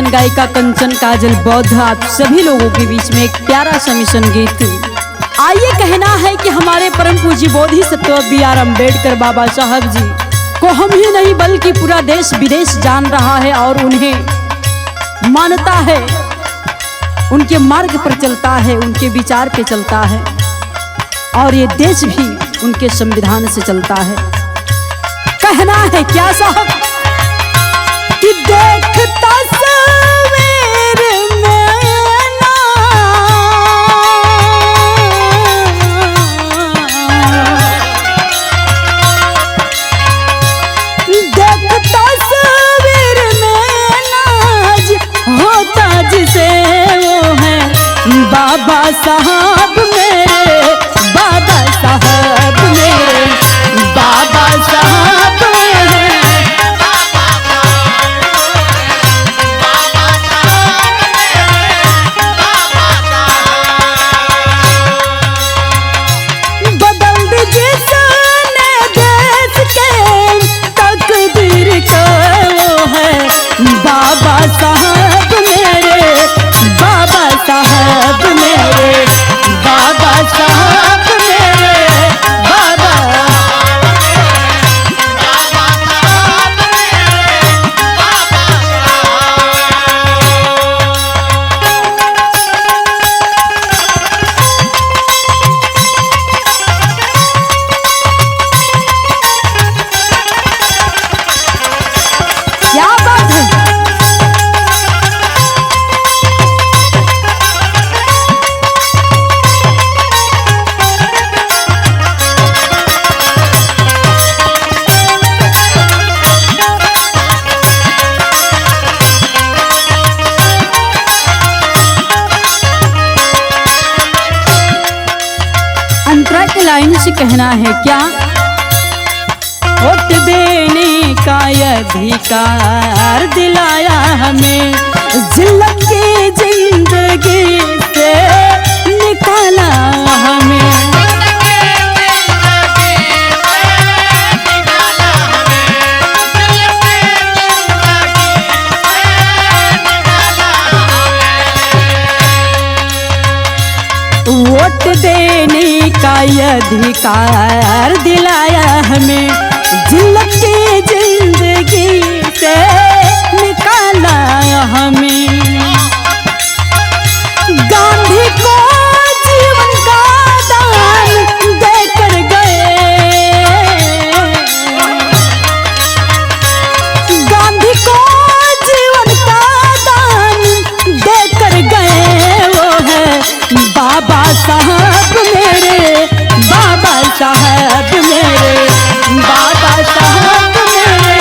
मैं गायिका कंचन काजल बौद्ध आप सभी लोगों के बीच में एक प्यारा सा मिशन गीत। आइए कहना है कि हमारे परम पूज्य बोधि सत्व BR अम्बेडकर बाबा साहब जी को हम ही नहीं बल्कि पूरा देश विदेश जान रहा है और उन्हें मानता है, उनके मार्ग पर चलता है, उनके विचार पे चलता है और ये देश भी उनके संविधान से चलता है। कहना है क्या साहब कि देखता सवेर में ना देखता सवेर में नाज होता जिसे वो है बाबा साहब मेरे, बाबा साहब मेरे, बाबा साहब मेरे। बाबा साहब मेरे, बाबा साहब मेरे, बाबा साहब मेरे, बाबा क्या बात है। अंतरा की लाइन से कहना है क्या, वोट देने का अधिकार दिलाया हमें, जिल्लत की जिंदगी से निकाला हमें। वोट देने का अधिकार दिलाया हमें, जिल्लत की जिंदगी से निकाला हमें। गांधी को जीवन का दान देकर गए, गांधी को जीवन का दान देकर गए वो है बाबा साहब मेरे, बाबा साहब मेरे, बाबा साहब मेरे,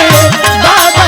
बाबा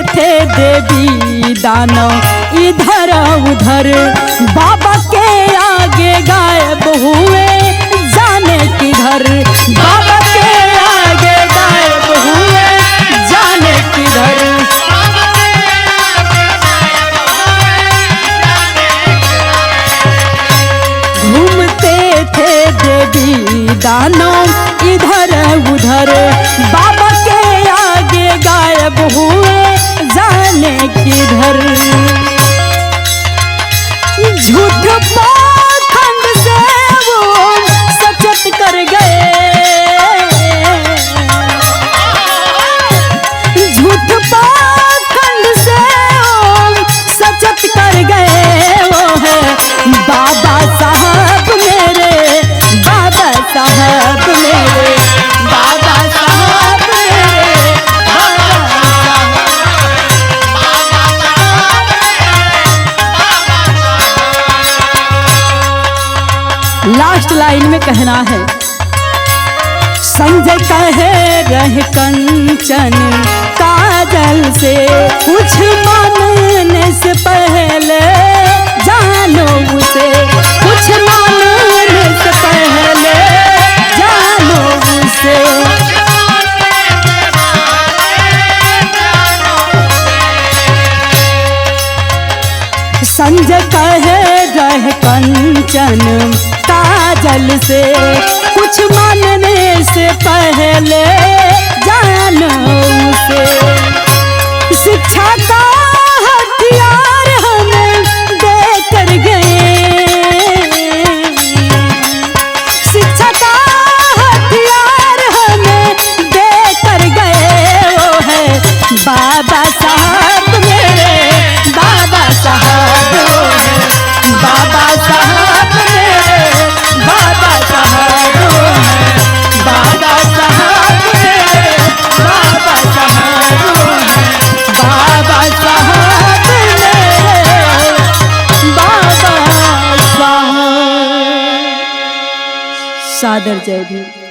थे देवी दानव इधर उधर, बाबा के आगे गायब हुए जाने किधर, बाबा के आगे गायब हुए जाने किधर। घूमते थे देवी दानव इधर उधर, बाबा के आगे गायब हुए जाने किधर। झूठ पाखंड से वो सचेत कर गए, झूठ पाखंड से वो सचेत कर गए वो है बाबा साहब मेरे, बाबा साहब मेरे, बाबा साहब मेरे, लास्ट लाइन में कहना है, संजय कहे रह कंचन काजल से, कुछ मानने से पहले जानो उसे, कुछ मानने से पहले जानो उसे। संजय कहे रह कंचन काजल से, कुछ मानने से पहले जानो उसे। शिक्षा का हथियार हमें देकर गए, शिक्षा का हथियार हमें देकर गए, वो है बाबा साहब मेरे, बाबा साहब वो है बाबा साहब मेरे, बाबा साहब वो है बाबा साहब मेरे, बाबा साहब वो है बाबा साहब मेरे, बाबा साहब। सादर जय भीम।